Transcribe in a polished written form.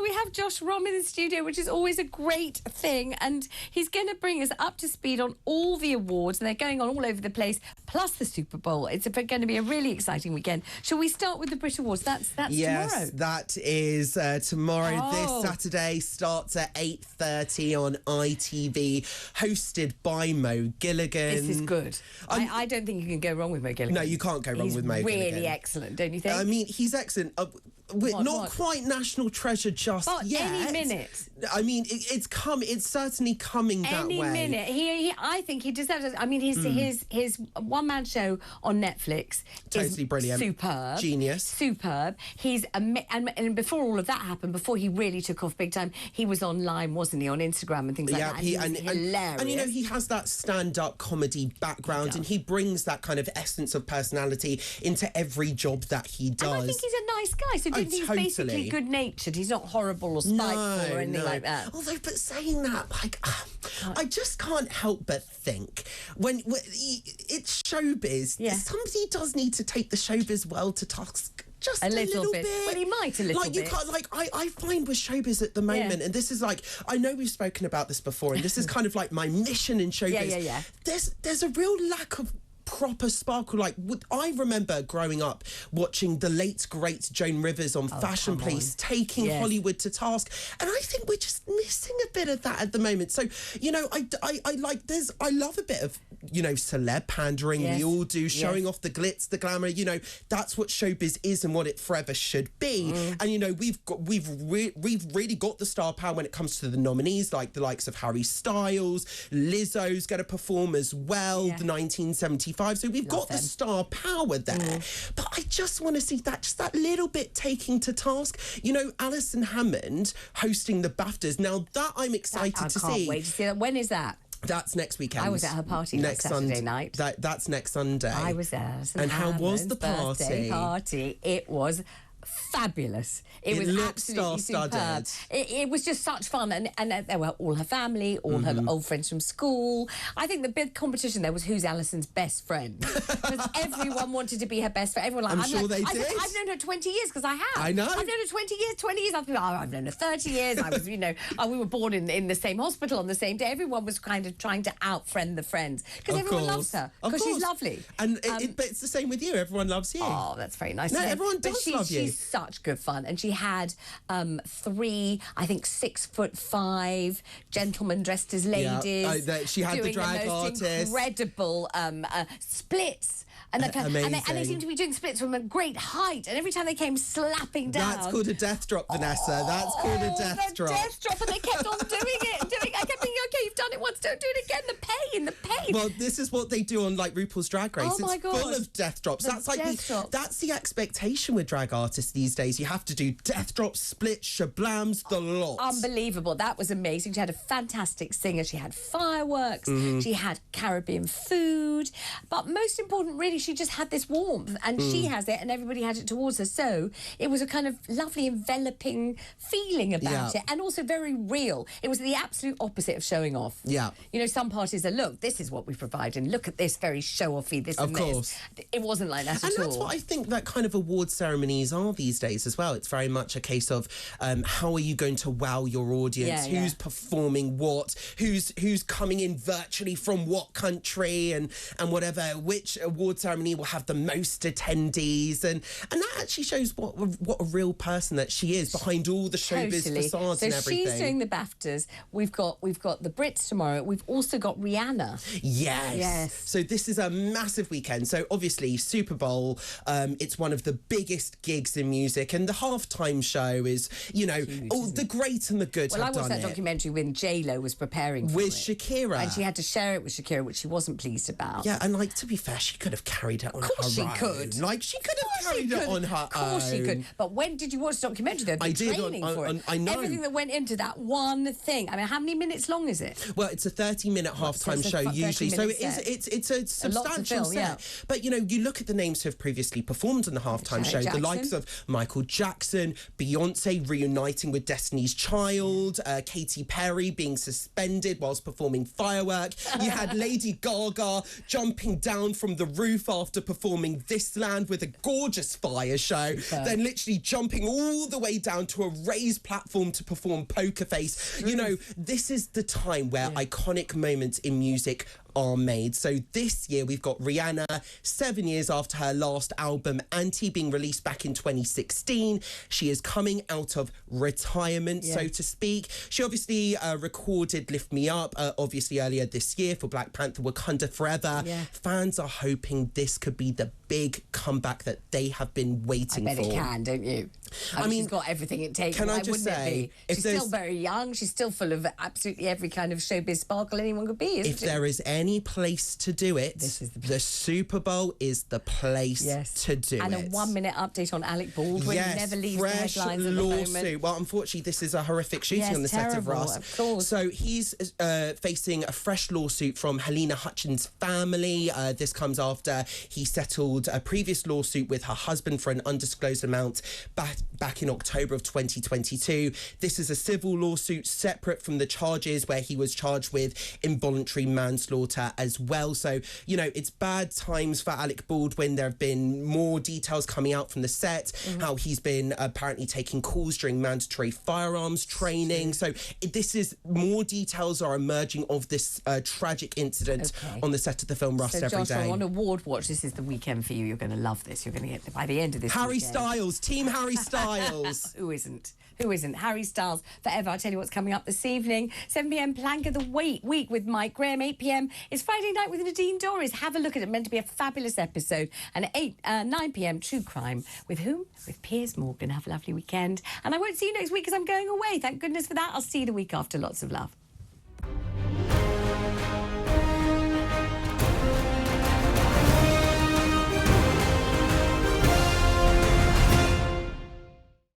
Well, we have Josh Rom in the studio, which is always a great thing, and he's going to bring us up to speed on all the awards, and they're going on all over the place, plus the Super Bowl. It's going to be a really exciting weekend. Shall we start with the BRIT Awards? That's tomorrow. Yes, that is tomorrow. This Saturday starts at 8:30 on ITV, hosted by Mo Gilligan. This is good. I don't think you can go wrong with Mo Gilligan. No, you can't go wrong with Mo Gilligan. He's really excellent, don't you think? I mean, he's excellent. Not quite national treasure just yet. Any minute. I mean, it's certainly coming that way. Any minute. I think he deserves it. I mean, his one-man show on Netflix totally is brilliant. Superb. Genius. Superb. He's and before all of that happened, before he really took off big time, he was online, wasn't he, on Instagram and things like that. And hilarious. And you know, he has that stand-up comedy background, and he brings that kind of essence of personality into every job that he does. And I think he's a nice guy. So he's basically good-natured. He's not horrible or spiteful or anything like that. Although, but saying that, like, I just can't help but think when it's showbiz, somebody does need to take the showbiz world to task. Just a little bit. Well, he might a little bit. You can't, I find with showbiz at the moment, and this is like, I know we've spoken about this before, and this is kind of like my mission in showbiz. There's a real lack of proper sparkle. Like, I remember growing up watching the late great Joan Rivers on Fashion Police taking Hollywood to task, and I think we're just missing a bit of that at the moment. So, you know, I love a bit of, you know, celeb pandering. We all do, showing off the glitz, the glamour. You know, that's what showbiz is and what it forever should be. And you know, we've really got the star power when it comes to the nominees, like the likes of Harry Styles, Lizzo's going to perform as well. The 1975. So we've got the star power there. But I just want to see that, just that little bit taking to task. You know, Alison Hammond hosting the BAFTAs. Now that I'm excited to see. I can't wait to see that. When is that? That's next weekend. I was at her party next Saturday night. That's next Sunday. I was there. And how was the party? It was fabulous. It was absolutely superb. It was just such fun, and there were all her family, all her old friends from school. I think the big competition there was who's Alison's best friend, because everyone wanted to be her best friend. Everyone, I'm sure they did. I've known her 20 years, because I have. I know. I've known her 20 years. 20 years. I've known her 30 years. I was, you know, we were born in the same hospital on the same day. Everyone was kind of trying to out-friend the friends, because everyone loves her, because she's lovely. And but it's the same with you. Everyone loves you. Oh, that's very nice. No, everyone does love you. She's such good fun, and she had 3, I think 6'5" gentlemen dressed as ladies. She had the drag artist. Incredible splits. And they seem to be doing splits from a great height, and every time they came slapping down. That's called a death drop, Vanessa. That's called a death drop. Death drop, and they kept on doing it. I kept thinking, okay, you've done it once, don't do it again. The pain. Well, this is what they do on like RuPaul's Drag Race. Oh my God. Full of death drops. That's the expectation with drag artists these days. You have to do death drops, splits, shablams, the lot. Unbelievable. That was amazing. She had a fantastic singer. She had fireworks. She had Caribbean food. But most important, really, she just had this warmth, and she has it, and everybody had it towards her. So it was a kind of lovely, enveloping feeling about it, and also very real. It was the absolute opposite of showing off. You know, some parties are, look, this is what we provide, and look at this, very show-offy, this and this. It wasn't like that at all. And that's what I think that kind of award ceremonies are these days as well. It's very much a case of how are you going to wow your audience? Who's performing what? Who's coming in virtually from what country, and whatever. Which award ceremony will have the most attendees, and that actually shows what a real person that she is behind all the showbiz facades and everything. So she's doing the BAFTAs. We've got the Brits tomorrow. We've also got Rihanna. Yes. So this is a massive weekend. So obviously Super Bowl, it's one of the biggest gigs in music, and the halftime show is, you know, all the great and the good. Well, I watched that documentary when J.Lo was preparing for with it. Shakira, and she had to share it with Shakira, which she wasn't pleased about. Yeah, and like, to be fair, she could have carried it on her own. Of course she could. Like, she could have carried it on her own. Of course she could. But when did you watch the documentary, though? I did. I know. Everything that went into that one thing. I mean, how many minutes long is it? Well, it's a 30-minute halftime show usually. So it's a substantial set. But, you know, you look at the names who have previously performed in the halftime show, the likes of Michael Jackson, Beyonce reuniting with Destiny's Child, Katy Perry being suspended whilst performing Firework. You had Lady Gaga jumping down from the roof after performing This Land with a gorgeous fire show, then literally jumping all the way down to a raised platform to perform Poker Face. You know, this is the time where iconic moments in music are made. So this year we've got Rihanna, 7 years after her last album Anti being released back in 2016. She is coming out of retirement, so to speak. She obviously recorded Lift Me Up obviously earlier this year for Black Panther Wakanda Forever. Fans are hoping this could be the big comeback that they have been waiting for. I bet it can, don't you? I mean, she's got everything it takes. Can I just say, she's still very young. She's still full of absolutely every kind of showbiz sparkle anyone could be, isn't If there is any place to do it, the Super Bowl is the place to do it. And a 1 minute update on Alec Baldwin. He never leaves the headlines at the moment. Well, unfortunately, this is a horrific shooting on the set of Rust. Of course. So he's facing a fresh lawsuit from Halyna Hutchins' family. This comes after he settled a previous lawsuit with her husband for an undisclosed amount back in October of 2022. This is a civil lawsuit separate from the charges where he was charged with involuntary manslaughter as well. So, you know, it's bad times for Alec Baldwin. There have been more details coming out from the set, how he's been apparently taking calls during mandatory firearms training. So this is, more details are emerging of this tragic incident on the set of the film Rust every day. On Award Watch, this is the weekend for you. You're going to love this. You're going to get, by the end of this Harry weekend. Styles, Team Harry Styles. Who isn't? Who isn't? Harry Styles forever. I'll tell you what's coming up this evening. 7 p.m. Plank of the Week with Mike Graham. 8 p.m. is Friday Night with Nadine Dorries. Have a look at it. Meant to be a fabulous episode. And at 9 p.m. True Crime. With whom? With Piers Morgan. Have a lovely weekend. And I won't see you next week because I'm going away. Thank goodness for that. I'll see you the week after. Lots of love.